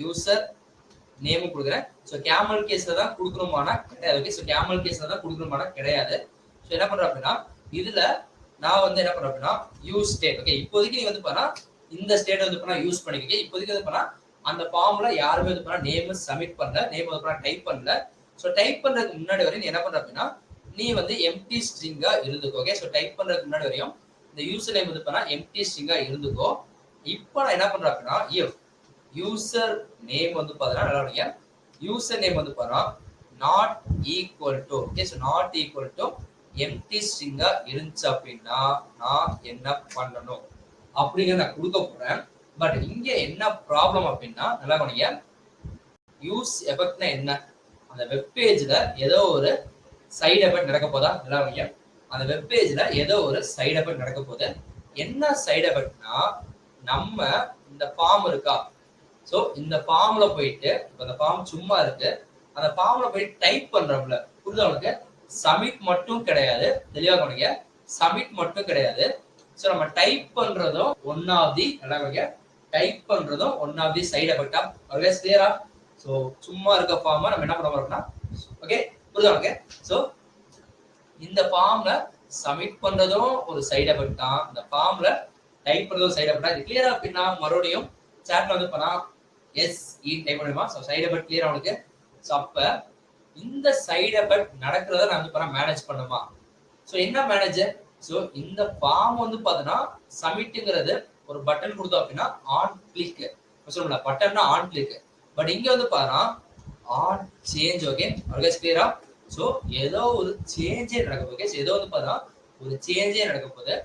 User நேமும் கொடுக்குறேன். So camel கேஸ்ல தான் கொடுக்கணுமானா கிடையாது. ஓகே, ஸோ கேமல் கேஸ்ல தான் கொடுக்கணுமானா கிடையாது. ஸோ என்ன பண்றேன் அப்படின்னா இதுல நான் வந்து என்ன பண்றேன் அப்படின்னா யூஸ் ஸ்டேட். ஓகே, இப்போதைக்கு நீ வந்து பண்ணா இந்த ஸ்டேட் வந்து பண்ணா யூஸ் பண்ணிக்க. இப்போதைக்கு வந்து பண்ணா அந்த ஃபார்ம்ல யாருமே வந்து பண்ணா நேம் சப்மிட் பண்ணல, நேம் வந்து பண்ணா டைப் பண்ணல. ஸோ டைப் பண்றதுக்கு முன்னாடி வரையும் நீ என்ன பண்ற அப்படின்னா நீ வந்து எம்டி ஸ்ட்ரிங்கா இருந்துக்கோ. ஓகே, ஸோ டைப் பண்றதுக்கு முன்னாடி வரையும் இந்த யூசர் நேம் வந்து பண்ணா எம்டி ஸ்ட்ரிங்கா இருந்துக்கோ. இப்போ நான் என்ன பண்றேன் அப்படின்னா யூசர் நேம் வந்து பாத்தீங்கன்னா நல்லா யூசர் நேம் வந்து பாத்தீங்கன்னா not equal to. Okay, so not equal to empty ஸ்ட்ரிங்கா இருந்துச்சு அப்படின்னா நான் என்ன பண்ணணும் அப்படிங்கிறத நான் கொடுக்க போறேன். பட் இங்க என்ன ப்ராப்ளம் அப்படின்னா நல்லா கவனிங்க. யூஸ் எஃபெக்ட்னா என்ன, அந்த வெப் பேஜ்ல ஏதோ ஒரு சைடு எஃபெக்ட் நடக்க போதா? நல்லா கவனிங்க. அந்த வெப் பேஜ்ல ஏதோ ஒரு சைடு எஃபெக்ட் நடக்க போகுது. என்ன சைடு எஃபெக்ட்னா நம்ம இந்த ஃபார்ம் இருக்கா, ஸோ இந்த ஃபார்ம்ல போயிட்டு அந்த ஃபார்ம் சும்மா இருக்கு, அந்த ஃபார்ம்ல போய் டைப் பண்றோம்ல, புரியுதா உங்களுக்கு? சப்மிட் மட்டும் கிடையாது, தெளிவாக கவனிங்க. சப்மிட் மட்டும் கிடையாது. ஸோ நம்ம டைப் பண்றதும் ஒன் ஆஃப் தி நல்லா கவனிங்க, டைப் பண்றதும் ஒன் ஆஃப் தி சைடு எஃபெக்டா? ஆல்வேஸ் கிளியரா? ஸோ சும்மா இருக்க ஃபார்மை நம்ம என்ன பண்ண போறோம்னா ஓகே புரியுதா உங்களுக்கு? ஸோ இந்த ஃபார்ம்ல சப்மிட் பண்றதும் ஒரு சைடு எஃபெக்ட் தான், இந்த ஃபார்ம்ல டைப் பண்றதும் சைடு எஃபெக்ட் தான். இது கிளியரா அப்படின்னா மறுபடியும் சாட்ல வந்து பண்ணா எஸ் இ டைப் பண்ணுமா? ஸோ சைடு எஃபெக்ட் கிளியரா உங்களுக்கு? ஸோ அப்ப இந்த சைடு எஃபெக்ட் நடக்கிறத நான் வந்து பண்ண மேனேஜ் பண்ணுமா? ஸோ என்ன மேனேஜர்? ஸோ இந்த ஃபார்ம் வந்து பார்த்தீங்கன்னா சப்மிட்ங்கிறது ஒரு பட்டன் கொடுத்தோம் அப்படின்னா ஆன் கிளிக் சொல்லல, பட்டன்னா ஆன் கிளிக். பட் இங்க வந்து பாத்தீங்கன்னா ஆன் சேஞ்ச். ஓகே, ஆல்வேஸ் கிளியரா? ஸோ ஏதோ ஒரு சேஞ்சே நடக்க போகுது. ஏதோ வந்து பார்த்தீங்கன்னா ஒரு சேஞ்சே நடக்க போகுது.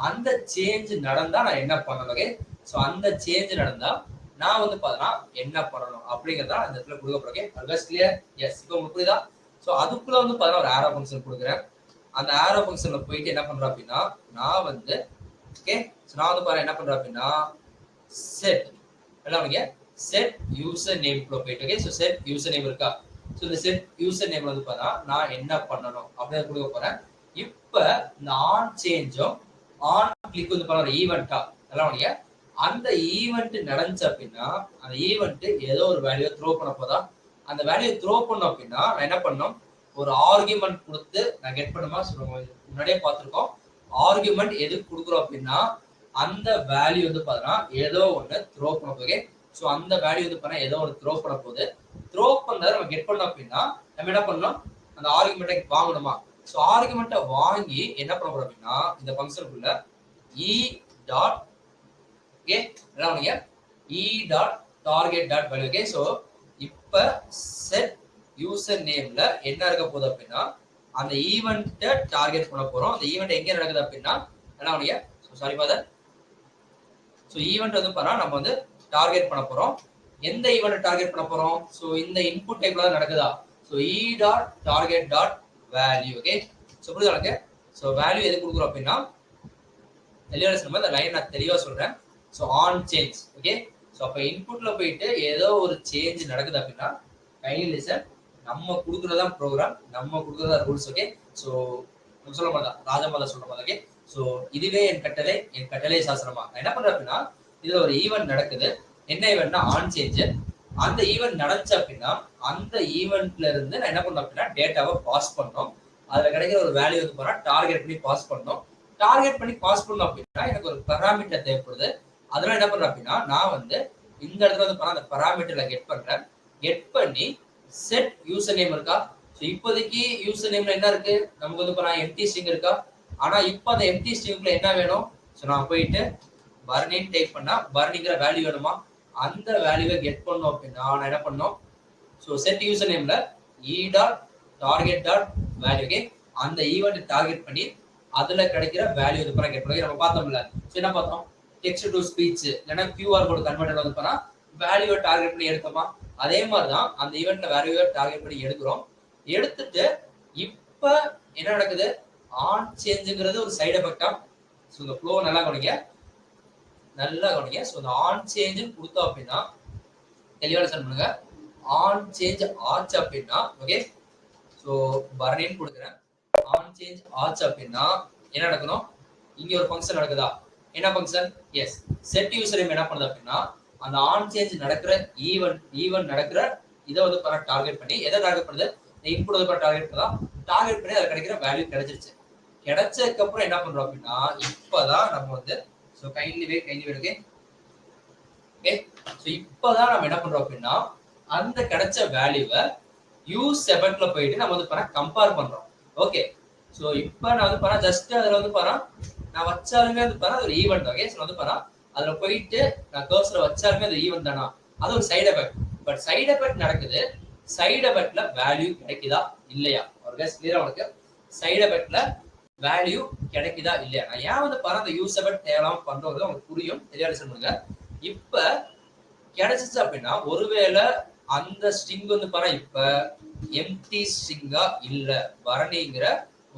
அந்த சேஞ்ச் நடந்தா நான் என்ன பண்ணணும்? ஓகே, ஸோ அந்த சேஞ்ச் நடந்தா நான் வந்து பார்த்தீங்கன்னா என்ன பண்ணணும் அப்படிங்கிறதா இந்த இடத்துல கொடுக்க போறேன். Always clear? எஸ். இப்போ உங்களுக்கு புரியுதா? ஸோ அதுக்குள்ள வந்து பார்த்தீங்கன்னா ஒரு ஆரோ ஃபங்க்ஷன் கொடுக்குறேன். அந்த ஆரோ ஃபங்க்ஷன்ல போயிட்டு என்ன பண்றேன் அப்படின்னா நான் வந்து ஓகே, ஸோ நான் வந்து பாருங்க என்ன பண்றேன் அப்படின்னா செட் எல்லாம் நீங்க செட் யூசர் நேம் குள்ள போயிட்டு okay, so set user name இருக்கா? ஸோ இந்த செட் யூசர் நேம் வந்து பார்த்தா நான் என்ன பண்ணணும் அப்படின்னு கொடுக்க போறேன். இப்போ இந்த ஆன் சேஞ்சும் ஆன் கிளிக் வந்து பண்ண ஒரு ஈவெண்ட்டா எல்லாம் நீங்க அந்த ஈவெண்ட் நடந்துச்சு அப்படின்னா அந்த ஈவெண்ட் ஏதோ ஒரு வேல்யூ த்ரோ பண்ண போதா? அந்த வேல்யூ த்ரோ பண்ணோம் அப்படின்னா நான் என்ன பண்ணணும், ஒரு ஆர்குமெண்ட் கொடுத்து நான் கெட் பண்ணுமா? முன்னாடியே பார்த்துருக்கோம். ஆர்குமெண்ட் எதுக்கு கொடுக்குறோம் அப்படின்னா அந்த வேல்யூ வந்து பார்த்தீங்கன்னா ஏதோ ஒன்று த்ரோ பண்ண போகுது. ஸோ அந்த வேல்யூ வந்து பார்த்தா ஏதோ ஒரு த்ரோ பண்ண போகுது. த்ரோ பண்ணதை நம்ம கெட் பண்ணோம் அப்படின்னா நம்ம என்ன பண்ணணும், அந்த ஆர்குமெண்ட்டை வாங்கணுமா? ஸோ ஆர்குமெண்ட்டை வாங்கி என்ன பண்ண போறோம் அப்படின்னா இந்த ஃபங்க்ஷனுக்குள்ள இ டாட் ஓகே என்ன இ dot target dot value. Okay, so இப்போ செட் யூசர் நேம்ல என்ன இருக்க போகுது அப்படின்னா அந்த ஈவெண்ட்டை டார்கெட் பண்ண போறோம். அந்த ஈவெண்ட் எங்க நடக்குது அப்படின்னா என்ன சாரி ஃபாதர். ஸோ ஈவெண்ட் வந்து பண்ணா நம்ம வந்து டார்கெட் பண்ண போறோம். எந்த ஈவெண்ட் டார்கெட் பண்ண போறோம்? ஸோ இந்த இன்புட் டைப்ல தான் நடக்குதா? So e dot target dot value. Okay, so புரியுதா எனக்கு? ஸோ வேல்யூ எது கொடுக்குறோம் அப்படின்னா தெளிவாக சொல்லும்போது இந்த லைன் நான் தெளிவாக சொல்றேன். So on change. Okay, so அப்போ இன்புட்ல போயிட்டு ஏதோ ஒரு சேஞ்ச் நடக்குது அப்படின்னா கைண்ட்லி லிசன், நம்ம கொடுக்குறதா ப்ரோக்ராம், நம்ம கொடுக்குறதா ரூல்ஸ். ஓகே, ஸோ நம்ம சொல்ல மாட்டா ராஜமாதா சொல்ற மாதிரி. ஓகே, ஸோ இதுவே என் கட்டளை சாஸ்திரமா நான் என்ன பண்றேன் அப்படின்னா இதுல ஒரு ஈவெண்ட் நடக்குது. என்ன ஈவெண்ட்னா ஆன் சேஞ்ச். அந்த ஈவெண்ட் நடந்துச்சு அப்படின்னா அந்த ஈவெண்ட்ல இருந்து நான் என்ன பண்றேன் அப்படின்னா டேட்டாவை பாஸ் பண்ணோம். அதுல கிடைக்கிற ஒரு வேல்யூ வந்து போனா டார்கெட் பண்ணி பாஸ் பண்ணோம். டார்கெட் பண்ணி பாஸ் பண்ணோம் அப்படின்னா எனக்கு ஒரு பராமீட்டர் தேவைப்படுது. அதெல்லாம் என்ன பண்றேன் அப்படின்னா நான் வந்து இந்த இடத்துல வந்து பண்ண அந்த பராமீட்டர்ல கெட் பண்றேன். கெட் பண்ணி செட் யூசர் நேம் இருக்கா? ஸோ இப்போதைக்கு யூசர் நேம்ல என்ன இருக்கு, நமக்கு வந்து பண்ண எம்டி ஸ்ட்ரிங் இருக்கா? ஆனா இப்போ அந்த எம்டி ஸ்ட்ரிங்ல என்ன வேணும்? ஸோ நான் போயிட்டு பர்னின்னு டைப் பண்ணா பர்னிங்கிற வேல்யூ வேணுமா? அந்த வேல்யூவை கெட் பண்ணோம் அப்படின்னா நான் என்ன பண்ணோம், ஸோ செட் யூசர் நேம்ல e dot target dot value. Okay, அந்த ஈவெண்ட் டார்கெட் பண்ணி அதுல கிடைக்கிற வேல்யூ இது பண்ண கெட் பண்ணி நம்ம பார்த்தோம்ல. ஸோ என்ன பார்த்தோம், டெக்ஸ்ட் டு ஸ்பீச் இல்லைன்னா கியூஆர் கோட் கன்வெர்ட்டர் வந்து பண்ணா வேல்யூவை டார்கெட் பண்ணி எடுத்தோமா? அதே மாதிரிதான் அந்த ஈவெண்ட்ல வேல்யூவை டார்கெட் பண்ணி எடுக்கிறோம். எடுத்துட்டு இப்ப என்ன நடக்குது, ஆன் சேஞ்சுங்கிறது ஒரு சைடு எஃபெக்டா? ஸோ இந்த ஃப்ளோ நல்லா கவனிங்க, நல்லா கவனிங்க. ஸோ இந்த ஆன் சேஞ்சு கொடுத்தோம் அப்படின்னா தெளிவாக சென்ட் பண்ணுங்க. ஆன் சேஞ்ச் ஆச்சு அப்படின்னா ஓகே, ஸோ பர்னின்னு கொடுக்குறேன். ஆன் சேஞ்ச் ஆச்சு அப்படின்னா என்ன நடக்கணும், இங்க ஒரு ஃபங்க்ஷன் நடக்குதா? என்ன function? Yes, set user name என்ன பண்ணுது அப்படின்னா அந்த ஆன் சேஞ்ச் நடக்கிற ஈவென்ட் நடக்கிற இதை வந்து டார்கெட் பண்ணி எதை டார்கெட் பண்ணுது இன்புட் வந்து டார்கெட் பண்ணா டார்கெட் பண்ணி அது கிடைக்கிற வேல்யூ கிடைச்சிருச்சு. கிடைச்சதுக்கு அப்புறம் என்ன பண்றோம் அப்படின்னா இப்பதான் நம்ம வந்து so kindly wait okay okay so இப்பதான் நம்ம என்ன பண்றோம் அப்படின்னா அந்த கிடைச்ச வேல்யூவை யூஸ் எபெக்ட்ல போயிட்டு நம்ம வந்து கம்பேர் பண்றோம். ஓகே சோ இப்போ நான் வந்து ஜஸ்ட் அதுல வந்து நான் வச்சாலுமே வந்து அது ஒரு ஈவெண்ட். ஓகே சோ வந்து அதுல போயிட்டு நான் கர்சரை வச்சாலுமே அது ஈவெண்ட் தானா, அது ஒரு side effect. But side effect நடக்குது, சைடு எஃபெக்ட்ல வேல்யூ கிடைக்குதா இல்லையா? ஒரு கேஸ் கிளியரா உனக்கு சைடு எஃபெக்ட்ல வேல்யூ கிடைக்குதா இல்லையா? நான் ஏன் வந்து அந்த யூஸ் எஃபெக்ட் தேவையில்லாம பண்றது உங்களுக்கு புரியும், தெரியாது சொல்லுங்க. இப்ப கிடைச்சிச்சு அப்படின்னா ஒருவேளை அந்த ஸ்ட்ரிங் வந்து இப்ப எம்டி ஸ்ட்ரிங்கா இல்ல பரணிங்கிற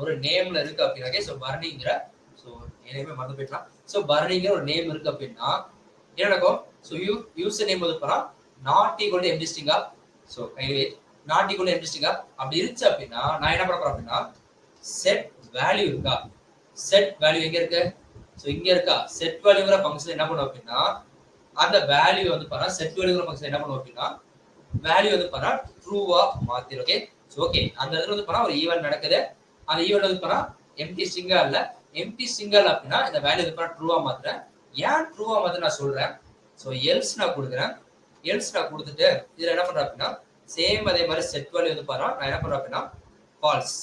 ஒரு நேம்ல இருக்கு அப்படின்னா சோ பரணிங்கிற சோ நேமே மறந்து போயிடலாம். சோ பரணிங்கிற ஒரு நேம் இருக்கு அப்படின்னா என்ன நடக்கும்? சோ யூசர் நேம் வந்து நாட் ஈக்குவல் டு எம்டி ஸ்ட்ரிங்கா, சோ கைவே நாட் ஈக்குவல் டு எம்டி ஸ்ட்ரிங்கா அப்படி இருந்துச்சு அப்படின்னா நான் என்ன பண்ண போறேன் அப்படின்னா செட் வேல்யூ இருக்கா, செட் வேல்யூ எங்க இருக்கு? சோ இங்க இருக்கா? செட் வேல்யூங்கிற ஃபங்க்ஷன் என்ன பண்ணுவோம் அப்படின்னா அந்த வேல்யூ வந்து செட் வேல்யூங்கிற ஃபங்க்ஷன் என்ன பண்ணுவோம் அப்படின்னா வேல்யூ வந்து ட்ரூவா மாத்திரும். ஓகே சோ ஓகே அந்த இடத்துல வந்து ஒரு ஈவென்ட் நடக்குது, அந்த ஈவென்ட் வந்து எம்டி ஸ்ட்ரிங்கா இல்ல, எம்டி ஸ்ட்ரிங்கா அப்படின்னா இந்த வேல்யூ வந்து ட்ரூவா மாத்துறேன். ஏன் ட்ரூவா மாத்த நான் சொல்றேன். சோ எல்ஸ் நான் கொடுக்குறேன், எல்ஸ் நான் கொடுத்துட்டு இதுல என்ன பண்றேன் அப்படின்னா சேம் அதே மாதிரி செட் வேல்யூ வந்து நான் என்ன பண்றேன் அப்படின்னா ஃபால்ஸ்.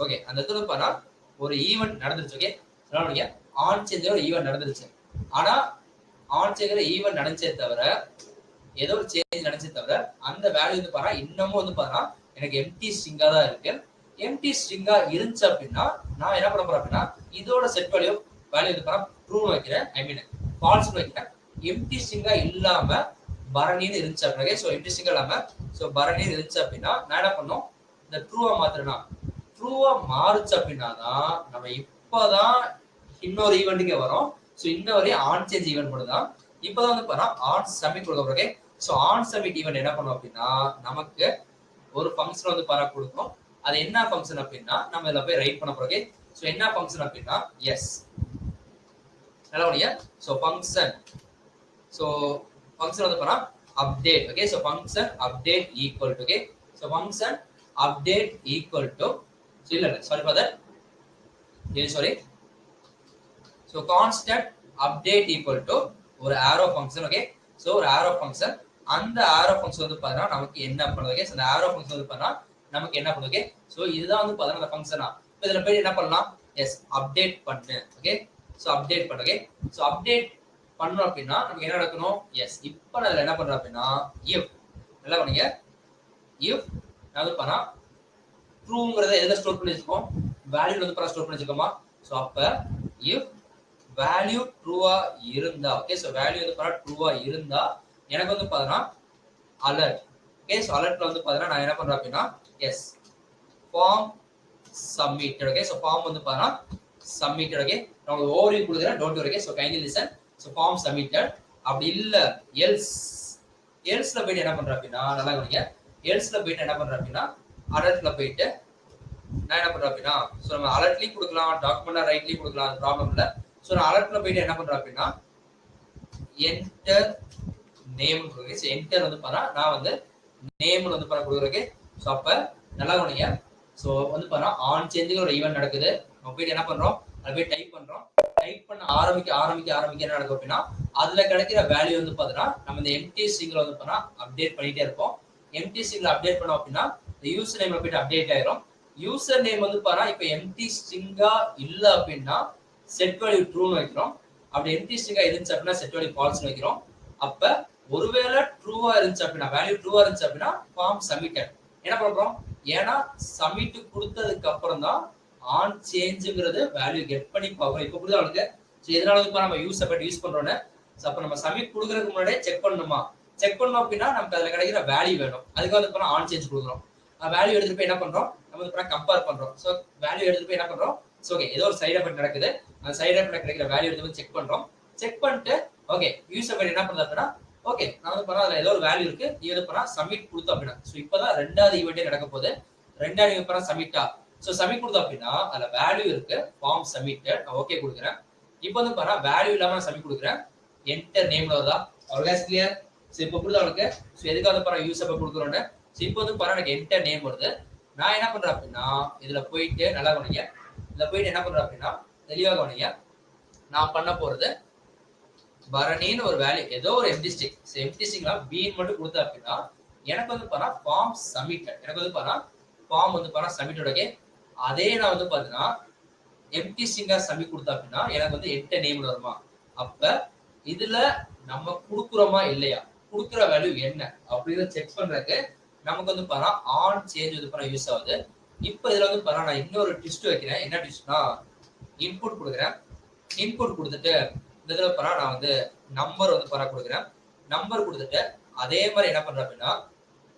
ஓகே அந்த இடத்துல வந்து ஒரு ஈவென்ட் நடந்துருச்சு. ஓகே சொல்லாம ஆன் சேஞ்ச் ஒரு ஈவென்ட் நடந்துருச்சு. ஆனா ஆன் சேஞ்ச் ஈவென்ட் நடந்துச்சே தவிர ஏதோ ஒரு சேஞ்ச் நடந்துச்சே தவிர அந்த வேல்யூ வந்து இன்னமும் வந்து எனக்கு எம்டி ஸ்ட்ரிங்கா தான் இருக்கு. எம்டி ஸ்ட்ரிங்கா இருந்துச்சு அப்படின்னா நான் என்ன பண்ண போறேன் அப்படின்னா இதோட செட் வேல்யூ வந்து ட்ரூ வைக்கிறேன், ஐ மீன் ஃபால்ஸ் வைக்கிறேன். எம்டி ஸ்ட்ரிங்கா இல்லாம பரணின்னு இருந்துச்சு அப்படின்னா சோ எம்டி ஸ்ட்ரிங்கா இல்லாம சோ பரணின்னு இருந்துச்சு அப்படின்னா நான் என்ன பண்ணோம் இந்த ட்ரூவா மாத்திரனா ட்ரூவா மாறுச்சு அப்படின்னா தான் நம்ம இப்பதான் இன்னொரு ஈவெண்ட்டுக்கே வரும். சோ இன்ன வரையும் ஆன் சேஞ்ச் ஈவெண்ட் மட்டும்தான். இப்பதான் வந்து ஆன் சப்மிட் கொடுக்க. Okay so on submit event என்ன பண்ணும் அப்படின்னா நமக்கு ஒரு ஃபங்க்ஷன் வந்து கொடுக்கும். அது என்ன ஃபங்க்ஷன் அப்படின்னா நம்ம இதுல போய் ரைட் பண்ண போறோம். ஓகே சோ என்ன ஃபங்க்ஷன் அப்படின்னா எஸ் நல்லா சோ ஃபங்க்ஷன் சோ ஃபங்க்ஷன் வந்து update. Okay so function update equal to okay so function update equal to so இல்ல sorry for that sorry so constant update equal to ஒரு arrow function. Okay so ஒரு arrow function, அந்த ஆரோ function வந்து நமக்கு என்ன பண்ணுது? Okay so அந்த ஆரோ function வந்து நமக்கு என்ன பண்ணுது? ஓகே சோ இதுதான் வந்து அந்த ஃபங்க்ஷனா. இப்போ இதுல போய் என்ன பண்ணலாம்? எஸ் அப்டேட் பண்ணு. ஓகே சோ அப்டேட் பண்ணு. ஓகே சோ அப்டேட் பண்ணோம் அப்படின்னா நமக்கு என்ன நடக்கணும்? எஸ் இப்போ நான் இதுல என்ன பண்றேன் அப்படின்னா if நல்லா பண்ணுங்க, if நான் வந்து ட்ரூங்கிறத எதுல ஸ்டோர் பண்ணி வச்சிருக்கோம்? வேல்யூல வந்து ஸ்டோர் பண்ணி வச்சிருக்கோமா? சோ அப்ப if வேல்யூ ட்ரூவா இருந்தா ஓகே சோ வேல்யூ வந்து ட்ரூவா இருந்தா எனக்கு வந்து அலர்ட். ஓகே சோ அலர்ட்ல வந்து நான் என்ன பண்றேன் அப்படின்னா yes form submitted. Okay so form வந்து சப்மிட்டட். ஓகே நான் ஓவர்வியூ கொடுக்குறேன், don't worry. Okay so kindly listen. So form submitted. அப்படி இல்ல எல்ஸ்ல போயிட்டு என்ன பண்றேன் அப்படின்னா நல்லா கவனிங்க, எல்ஸ்ல போயிட்டு என்ன பண்றேன் அப்படின்னா அலர்ட்ல போயிட்டு நான் என்ன பண்றேன் அப்படின்னா சோ நம்ம அலர்ட்லயும் கொடுக்கலாம், டாக்குமெண்ட் ரைட்லயும் கொடுக்கலாம், அது ப்ராப்ளம் இல்ல. சோ நான் அலர்ட்ல போயிட்டு என்ன பண்றேன் அப்படின்னா என்டர் நேம் கொடுக்குறேன். சோ என்டர் வந்து நான் வந்து நேம் வந்து கொடுக்குறேன். சோ அப்ப நல்லா கவனிங்க. சோ வந்து ஆன் சேஞ்சிங் ஒரு ஈவென்ட் நடக்குது. நம்ம போயிட்டு என்ன பண்றோம்? அதை போய் டைப் பண்றோம். டைப் பண்ண ஆரம்பிக்க என்ன நடக்கும் அப்படின்னா அதுல கிடைக்கிற வேல்யூ வந்து நம்ம இந்த எம்டி ஸ்ட்ரிங்ல வந்து அப்டேட் பண்ணிட்டே இருப்போம். எம்டி ஸ்ட்ரிங்ல அப்டேட் பண்ணோம் அப்படின்னா இந்த யூசர் நேம்ல போயிட்டு அப்டேட் ஆயிரும். யூசர் நேம் வந்து இப்ப எம்டி ஸ்ட்ரிங்கா இல்ல அப்படின்னா செட் வேல்யூ ட்ரூன்னு வைக்கிறோம். அப்படி எம்டி ஸ்ட்ரிங்கா இருந்துச்சு அப்படின்னா செட் வேல்யூ ஃபால்ஸ் வைக்கிறோம். அப்ப ஒருவேளை ட்ரூவா இருந்துச்சு அப்படின்னா வேல்யூ ட்ரூவா இருந்துச்சு அப்படின்னா ஃபார்ம் சப்மிட்டட். என்ன பண்றோம்? ஏன்னா சப்மிட் கொடுத்ததுக்கு அப்புறம் தான் ஆன் சேஞ்சுங்கிறது வேல்யூ கெட் பண்ணி பார்க்கணும். இப்போ புரியுதா உங்களுக்கு? ஸோ எதனால இப்போ நம்ம யூஸ் எஃபெக்ட் யூஸ் பண்றோம்னு அப்போ நம்ம சப்மிட் கொடுக்கறதுக்கு முன்னாடியே செக் பண்ணணுமா? செக் பண்ணோம் அப்படின்னா நமக்கு அதுல கிடைக்கிற வேல்யூ வேணும். அதுக்கு வந்து ஆன் சேஞ்ச் கொடுக்குறோம். வேல்யூ எடுத்துட்டு போய் என்ன பண்றோம்? நம்ம வந்து கம்பேர் பண்றோம். ஸோ வேல்யூ எடுத்துட்டு போய் என்ன பண்றோம்? ஸோ ஓகே ஏதோ ஒரு சைட் எஃபெக்ட் நடக்குது, அந்த சைட் எஃபெக்ட் கிடைக்கிற வேல்யூ எடுத்து செக் பண்றோம். செக் பண்ணிட்டு ஓகே யூஸ் எஃபெக்ட் என்ன பண்றது அப்படின்னா ஓகே நான் வந்து அதுல ஏதோ ஒரு வேல்யூ இருக்கு, இது சப்மிட் கொடுத்தோம் அப்படின்னா ஸோ இப்பதான் ரெண்டாவது ஈவெண்டே நடக்க போகுது. ரெண்டாவது ஈவெண்ட் சப்மிட்டா. ஸோ சப்மிட் கொடுத்தோம் அப்படின்னா அதுல வேல்யூ இருக்கு, ஃபார்ம் சப்மிட்டட், நான் ஓகே கொடுக்குறேன். இப்போ வந்து வேல்யூ இல்லாம நான் சப்மிட் கொடுக்குறேன். என்டர் நேம்ல வருதா? Always clear. சோ இப்போ புரியுதா உங்களுக்கு? சோ எதுக்கு வந்து பாரு யூஸ் அப்ப கொடுக்குறோம்னு. சோ இப்போ வந்து பாரு எனக்கு என்டர் நேம் வருது. நான் என்ன பண்றேன் அப்படின்னா இதுல போயிட்டு நல்லா கவனிங்க. இதுல போயிட்டு என்ன பண்றேன் அப்படின்னா தெளிவா கவனிங்க. நான் பண்ண போறது பரணின்னு ஒரு வேல்யூ ஏதோ ஒரு எம்டி ஸ்ட்ரிங். எம்டி ஸ்ட்ரிங்ல பீன் மட்டும் கொடுத்தா அப்படின்னா எனக்கு வந்து பாத்தா ஃபார்ம் சப்மிட்டட். எனக்கு வந்து பாத்தா ஃபார்ம் வந்து பாத்தா சப்மிட்டட். ஓகே, அதே நான் வந்து பாத்தீங்கன்னா எம்டி ஸ்ட்ரிங்கா சப்மிட் கொடுத்தா அப்படின்னா எனக்கு வந்து என்டர் நேம் வருமா. அப்ப இதுல நம்ம குடுக்குறோமா இல்லையா, குடுக்குற வேல்யூ என்ன அப்படின்னு செக் பண்றதுக்கு நமக்கு வந்து பாத்தா ஆன் சேஞ்ச் வந்து பாத்தா யூஸ் ஆகுது. இப்போ இதுல வந்து பாத்தா நான் இன்னொரு ட்விஸ்ட் வைக்கிறேன். என்ன ட்விஸ்ட்னா இன்புட் கொடுக்குறேன். இன்புட் கொடுத்துட்டு இந்த இதுல பாத்தா நான் வந்து நம்பர் வந்து பாத்தா கொடுக்குறேன். நம்பர் கொடுத்துட்டு அதே மாதிரி என்ன பண்றேன் அப்படின்னா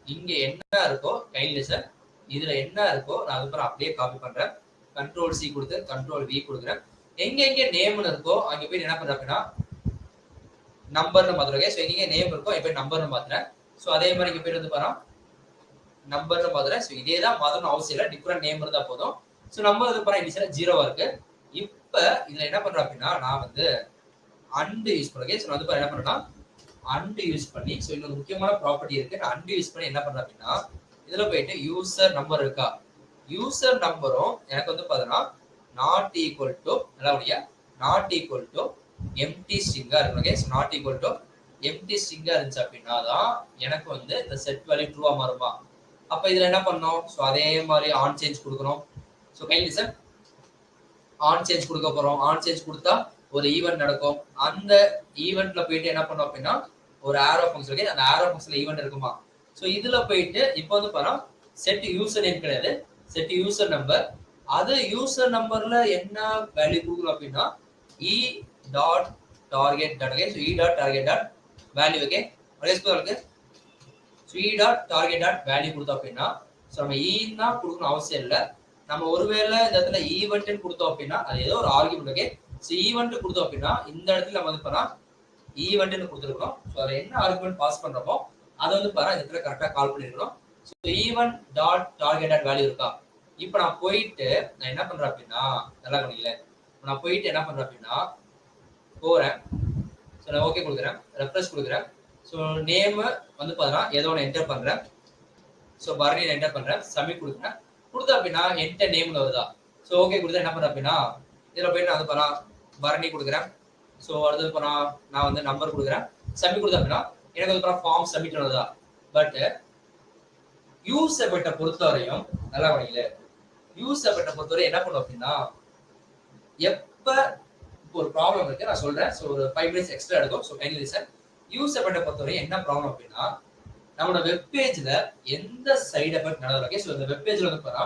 இங்க என்ன இருக்கோ கைண்ட்லி சார் இதுல என்ன இருக்கோ நான் அது அப்படியே காப்பி பண்றேன். கண்ட்ரோல் சி கொடுத்து கண்ட்ரோல் வி கொடுக்குறேன். எங்க எங்க நேம்னு இருக்கோ அங்க போய் என்ன பண்றேன் அப்படின்னா நம்பர்னு மாத்துறேன். ஸோ எங்க நேம் இருக்கோ இப்போ நம்பர்னு மாத்துறேன். ஸோ அதே மாதிரி இங்க போய் வந்து பாரு நம்பர்னு மாத்துறேன். ஸோ இதே தான் மாத்தணும் அவசியம் இல்லை, டிஃப்ரெண்ட் நேம் இருந்தா போதும். ஸோ நம்பர் வந்து பாரு இனிஷியலா 0வா இருக்கு. இப்ப இதுல என்ன பண்றேன் அப்படின்னா நான் வந்து அண்ட் யூஸ் பண்ணுறேன். ஸோ வந்து பாரு என்ன பண்றேன்னா அண்ட் யூஸ் பண்ணி ஸோ இன்னொரு முக்கியமான ப்ராப்பர்ட்டி இருக்கு. நான் அண்ட் யூஸ் பண்ணி என்ன பண்றேன் அப்படின்னா இதுல போயிட்டு யூசர் நம்பர் இருக்கா, யூசர் நம்பரும் எனக்கு வந்து பாத்தீங்கன்னா நாட் ஈக்குவல் டு நல்லா நாட் ஈக்குவல் டு எம்டி ஸ்ட்ரிங்கா இருக்கும். Okay, not equal to empty ஸ்ட்ரிங்கா இருந்துச்சு அப்படின்னா தான் எனக்கு வந்து இந்த செட் வேல்யூ ட்ரூவா மாறுமா. அப்ப இதுல என்ன பண்ணணும், ஸோ அதே மாதிரி ஆன் சேஞ்ச் கொடுக்கணும். So kindly sir on change கொடுக்க போறோம். ஆன் சேஞ்ச் கொடுத்தா ஒரு ஈவெண்ட் நடக்கும். அந்த ஈவெண்ட்ல போயிட்டு என்ன பண்ணோம் அப்படின்னா ஒரு ஆரோ ஃபங்க்ஷன் இருக்கு. அந்த ஆரோ ஃபங்க்ஷன்ல ஈவெண்ட் இருக்குமா. ஸோ இதுல போயிட்டு இப்போ வந்து பாரு செட் யூசர் நேம் கிடையாது, செட் யூசர் நம்பர். அது யூசர் நம்பர்ல என்ன வேல்யூ கொடுக்கணும் அப்படின்னா e dot target dot. Okay, so e dot target dot value. Okay, இருக்கு. So e dot target dot value கொடுத்தோம் அப்படின்னா ஸோ நம்ம இ தான் கொடுக்கணும் அவசியம் இல்லை. நம்ம ஒருவேளை இந்த இடத்துல ஈவெண்ட்னு கொடுத்தோம் அப்படின்னா அது ஏதோ ஒரு ஆர்குமெண்ட். ஓகே, ஸோ ஈவெண்ட் கொடுத்தோம் அப்படின்னா இந்த இடத்துல நம்ம வந்து பாரு ஈவெண்ட்னு கொடுத்துருக்கோம். ஸோ அதை என்ன ஆர்குமெண்ட் பாஸ் பண்றப்போ அதை வந்து பாரு இந்த இடத்துல கரெக்டாக கால் பண்ணிருக்கணும். So event dot target dot value இருக்கா. இப்போ நான் போயிட்டு நான் என்ன பண்றேன் அப்படின்னா நல்லா கவனிக்கல. நான் போயிட்டு என்ன பண்றேன் அப்படின்னா போறேன். ஸோ நான் ஓகே கொடுக்குறேன், ரெஃப்ரெஷ் கொடுக்குறேன். ஸோ நேம் வந்து பார்த்தீங்கன்னா ஏதோ ஒன்று என்டர் பண்றேன். ஸோ பரணி என்டர் பண்றேன், சப்மிட் கொடுக்குறேன். கொடுத்தா அப்படின்னா என்டர் நேம்ல வருதா. ஸோ ஓகே கொடுத்தா என்ன பண்றேன் அப்படின்னா இதுல போயிட்டு நான் வந்து பாரு பரணி கொடுக்குறேன். ஸோ அடுத்தது போனா நான் வந்து நம்பர் கொடுக்குறேன், சப்மிட் கொடுத்தா அப்படின்னா எனக்கு வந்து ஃபார்ம் சப்மிட் வருதா. பட் யூஸ் எஃபெக்ட பொறுத்தவரையும் நல்லா கவனிக்கல. யூஸ் எஃபெக்ட பொறுத்தவரை என்ன பண்ணும் அப்படின்னா எப்ப ஒரு ப்ராப்ளம் இருக்கு நான் சொல்றேன். ஸோ ஒரு 5 minutes எக்ஸ்ட்ரா எடுக்கும். So kindly listen. யூஸ் எஃபெக்ட பொறுத்தவரை என்ன ப்ராப்ளம் அப்படின்னா நம்மளோட வெப் பேஜ்ல எந்த சைடு எஃபெக்ட் நடந்தாலும் ஸோ இந்த வெப் பேஜ்ல வந்து பார்த்தா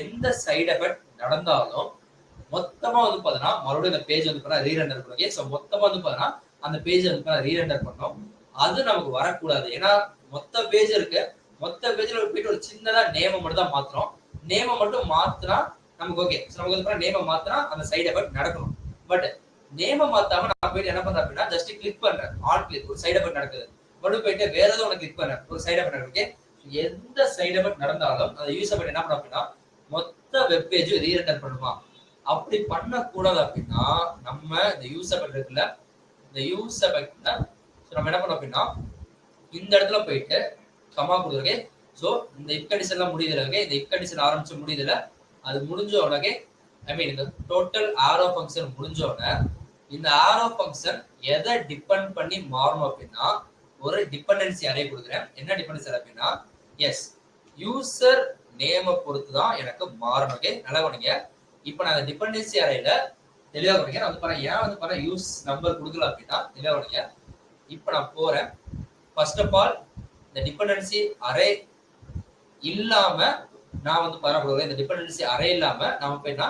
எந்த சைடு எஃபெக்ட் நடந்தாலும் மொத்தமா வந்து பார்த்தீங்கன்னா மறுபடியும் அந்த பேஜ் வந்து பார்த்தா ரீரெண்டர் பண்ணும். ஓகே, ஸோ மொத்தமா வந்து பார்த்தீங்கன்னா அந்த பேஜ் வந்து ரீரெண்டர் பண்ணோம். அது நமக்கு வரக்கூடாது. ஏன்னா மொத்த பேஜ் இருக்கு, மொத்த பேஜ்ல போயிட்டு ஒரு சின்னதா நேம மட்டும் தான் மாத்துறோம். நேம மட்டும் மாத்தினா நமக்கு ஓகே. நமக்கு வந்து நேம மாத்தினா அந்த சைடு எஃபெக்ட் நடக்கணும். பட் நேம மாத்தாம நான் போயிட்டு என்ன பண்றேன் அப்படின்னா ஜஸ்ட் கிளிக் பண்றேன், ஆன் கிளிக் ஒரு சைடு எஃபெக்ட் நடக்குது. மறுபடியும் போயிட்டு வேற ஏதோ ஒன்று கிளிக் பண்றேன், ஒரு சைடு எஃபெக்ட் நடக்குது. எந்த சைடு எஃபெக்ட் நடந்தாலும் அந்த யூஸ் எஃபெக்ட் என்ன பண்ண அப்படின்னா மொத்த வெப் பேஜ் ரீரெண்டர் பண்ணுமா. அப்படி பண்ணக்கூடாது அப்படின்னா நம்ம இந்த யூஸ் எஃபெக்ட் இருக்குல்ல, இந்த யூஸ் எஃபெக்ட்ல நம்ம என்ன பண்ணோம் அப்படின்னா இந்த இடத்துல போயிட்டு கமா கொடுக்குறே. ஸோ இந்த இஃப் கண்டிஷன்லாம் முடியுதுல. ஓகே, இந்த இஃப் கண்டிஷன் ஆரம்பிச்சு முடியுதுல, அது முடிஞ்ச உடனே ஐ மீன் இந்த டோட்டல் ஆரோ ஃபங்க்ஷன் முடிஞ்ச உடனே இந்த ஆரோ ஃபங்க்ஷன் எதை டிபெண்ட் பண்ணி மாறணும் அப்படின்னா ஒரு டிபெண்டன்சி அரே கொடுக்குறேன். என்ன டிபெண்டன்சி அரே அப்படின்னா எஸ் யூசர் நேமை பொறுத்து தான் எனக்கு மாறணும். ஓகே, நல்லா கவனிங்க. இப்போ நான் அந்த டிபெண்டன்சி அரேல தெளிவாக கவனிங்க. நான் வந்து பாருங்க ஏன் வந்து பாருங்க யூஸ் நம்பர் கொடுக்கல அப்படின்னா தெளிவாக கவனிங்க. இப்போ நான் போறேன். ஃபர்ஸ்ட் ஆஃப் ஆல் இந்த டிபெண்டன்சி அரே இல்லாம நான் வந்து பாரு கொடுக்குறேன். இந்த டிபெண்டன்சி அரே இல்லாம நாம போயிட்டா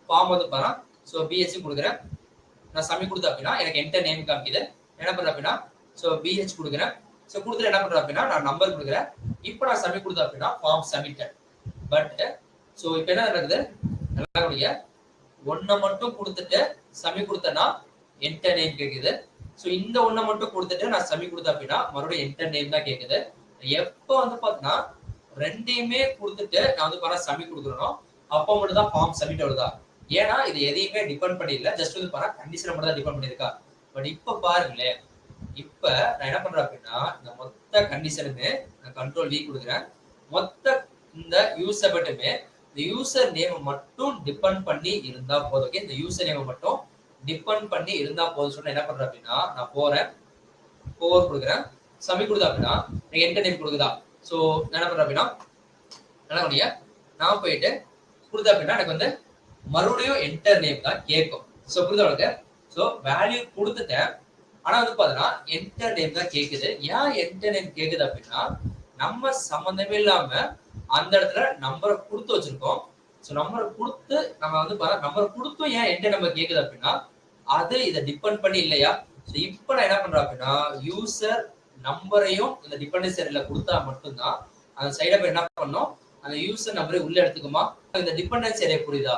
ஃபார்ம் வந்து பாரு. ஸோ பிஹெச் கொடுக்குறேன். நான் சப்மிட் கொடுத்தேன் அப்படின்னா எனக்கு என்டர் நேம் காமிக்குது. என்ன பண்றேன் அப்படின்னா ஸோ பிஹெச் கொடுக்குறேன். ஸோ கொடுத்துட்டு என்ன பண்றேன் அப்படின்னா நான் நம்பர் கொடுக்குறேன். இப்போ நான் சப்மிட் கொடுத்தேன் அப்படின்னா ஃபார்ம் சப்மிட்டட். பட் ஸோ இப்போ என்ன நடக்குது நல்லா கவனிங்க. ஒன்றை மட்டும் கொடுத்துட்டு சப்மிட் கொடுத்தேன்னா என்டர் நேம் கேட்குது. ஸோ இந்த ஒன்றை மட்டும் கொடுத்துட்டு நான் சப்மிட் கொடுத்தேன் அப்படின்னா மறுபடியும் என்டர் நேம் தான் கேட்குது. எப்போ வந்து பார்த்தீங்கன்னா ரெண்டையுமே கொடுத்துட்டு நான் வந்து பாரு சப்மிட் கொடுக்குறோம் அப்போ மட்டும் தான் ஃபார்ம் சப்மிட் வருதா. ஏன்னா இது எதையுமே டிபெண்ட் பண்ணி இல்லை, ஜஸ்ட் வந்து பாரு கண்டிஷனை மட்டும் தான் டிபெண்ட் பண்ணியிருக்கா. பட் இப்போ பாருங்களேன் இப்ப நான் என்ன பண்றேன் அப்படின்னா இந்த மொத்த கண்டிஷனுமே நான் கண்ட்ரோல் V கொடுக்குறேன். மொத்த இந்த யூசர் மட்டுமே இந்த யூசர் நேம் மட்டும் டிபெண்ட் பண்ணி இருந்தா போதும். ஓகே, இந்த யூசர் நேம் மட்டும் டிபெண்ட் பண்ணி இருந்தா போதும் சொன்னா என்ன பண்றேன் அப்படின்னா நான் போறேன், போர் கொடுக்குறேன், சப்மிட் கொடுத்தா அப்படின்னா எனக்கு என்டர் நேம் கொடுக்குதா. ஸோ நான் என்ன பண்றேன் அப்படின்னா என்ன பண்ணீங்க, நான் போயிட்டு கொடுத்தா அப்படின்னா எனக்கு வந்து மறுபடியும் என்டர் நேம் தான் கேட்கும். ஸோ புரியுதா உங்களுக்கு? ஸோ வேல்யூ கொடுத்துட்டேன், ஆனா வந்து பாத்தீங்கன்னா என்டர் நேம் தான் கேக்குது. ஏன் என்டர் நேம் கேக்குது அப்படின்னா நம்ம சம்பந்தமே இல்லாம அந்த இடத்துல நம்பரை கொடுத்து வச்சிருக்கோம். ஸோ நம்பரை கொடுத்து நம்ம வந்து நம்பரை கொடுத்தும் ஏன் என்டர் நம்பர் கேக்குது அப்படின்னா அது இதை டிபெண்ட் பண்ணி இல்லையா. ஸோ இப்போ நான் என்ன பண்றேன் அப்படின்னா யூசர் நம்பரையும் இந்த டிபெண்டன்சி அரேல கொடுத்தா மட்டும்தான் அந்த சைட போய் என்ன பண்ணோம், அந்த யூசர் நம்பரை உள்ள எடுத்துக்குமா. இந்த டிபெண்டன்சி அரே புரியுதா.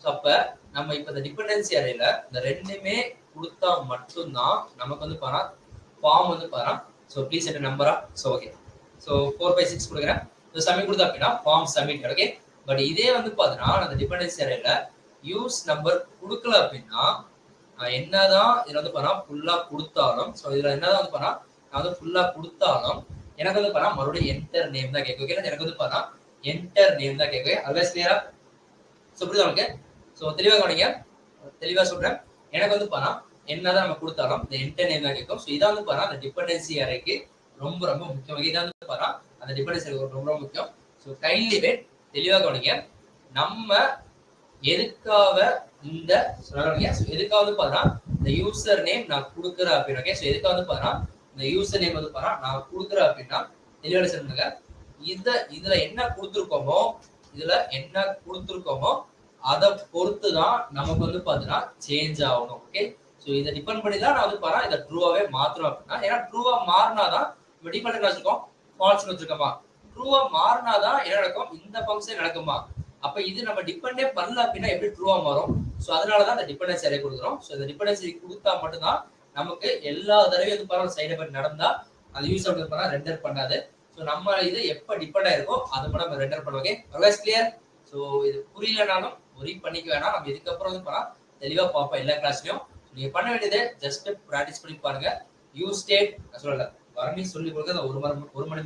ஸோ அப்ப நம்ம இப்ப இந்த டிபெண்டன்சி அரேல இந்த ரெண்டுமே கொடுத்தா மட்டும்தான் நமக்கு வந்து ஃபார்ம் வந்து ஸோ ப்ளீஸ் என்டர் நம்பரா. ஸோ ஓகே, ஸோ 4 by 6 கொடுக்குறேன். சப்மிட் கொடுத்தா அப்படின்னா ஃபார்ம் சப்மிட். ஓகே, பட் இதே வந்து பாத்தீங்கன்னா அந்த டிபெண்டன்சி அரேல யூஸ் நம்பர் கொடுக்கல அப்படின்னா என்னதான் இதுல வந்து ஃபுல்லா கொடுத்தாலும், ஸோ இதுல என்னதான் வந்து நான் வந்து ஃபுல்லா கொடுத்தாலும் எனக்கு வந்து மறுபடியும் என்டர் நேம் தான் கேட்கும். ஓகே, எனக்கு வந்து என்டர் நேம் தான் கேட்கும். அதர்வைஸ் கிளியரா. ஸோ புரியுதா உங்களுக்கு? ஸோ தெளிவாக கவனிங்க, தெளிவா சொல்றேன். எனக்கு வந்து என்னதான் நம்ம கொடுத்தாலும் இந்த என்டர் நேம் தான் கேட்கும். ஸோ இதான் வந்து அந்த டிபெண்டன்சி அரேக்கு ரொம்ப ரொம்ப முக்கியம். இதான் வந்து அந்த டிபெண்டன்சி அரேக்கு ரொம்ப ரொம்ப முக்கியம். ஸோ கைண்ட்லி வெயிட், தெளிவாக கவனிங்க. நம்ம எதுக்காக இந்த எதுக்காக வந்து இந்த யூசர் நேம் நான் கொடுக்குறேன் அப்படின்னு. ஓகே, ஸோ எதுக்காக வந்து இந்த யூசர் நேம் வந்து நான் கொடுக்குறேன் அப்படின்னா தெளிவாக சொல்லுங்க. இதுல என்ன கொடுத்துருக்கோமோ அதை பொறுத்து தான் நமக்கு வந்து பாத்தீங்கன்னா சேஞ்ச் ஆகணும். ஓகே, ஸோ இதை டிபெண்ட் பண்ணி தான் நான் வந்து இதை ட்ரூவாவே மாத்தணும் அப்படின்னா. ஏன்னா ட்ரூவா மாறினாதான் நம்ம டிபெண்ட் வச்சிருக்கோம், ஃபால்ஸ் வச்சிருக்கோமா. ட்ரூவா மாறினாதான் என்ன நடக்கும், இந்த ஃபங்க்ஷன் நடக்குமா. அப்ப இது நம்ம டிபெண்டே பண்ணல அப்படின்னா எப்படி ட்ரூவா மாறும். ஸோ அதனாலதான் இந்த டிபெண்டன்சி அரே கொடுக்குறோம். ஸோ இந்த டிபெண்டன்சி கொடுத்தா மட்டும்தான் நமக்கு எல்லா தடவையும் வந்து சைடு எஃபெக்ட் நடந்தா அந்த யூசர் வந்து ரெண்டர் பண்ணாது. ஸோ நம்ம இது எப்ப டிபெண்ட் ஆயிருக்கோ அதை மட்டும் நம்ம ரெண்டர் பண்ணுவோம். Okay, clear. ஸோ இது புரியலனாலும் ஒரே பண்ணிக்க வேணாம், நம்ம இதுக்கப்புறம் வந்து தெளிவா பார்ப்போம் எல்லா கிளாஸ்லயும். நீங்க பண்ண வேண்டியது ஜஸ்ட் பிராக்டிஸ் பண்ணி பாருங்க. யூஸ் ஸ்டேட் சொல்லல வரணும் சொல்லி கொடுக்க ஒரு மணி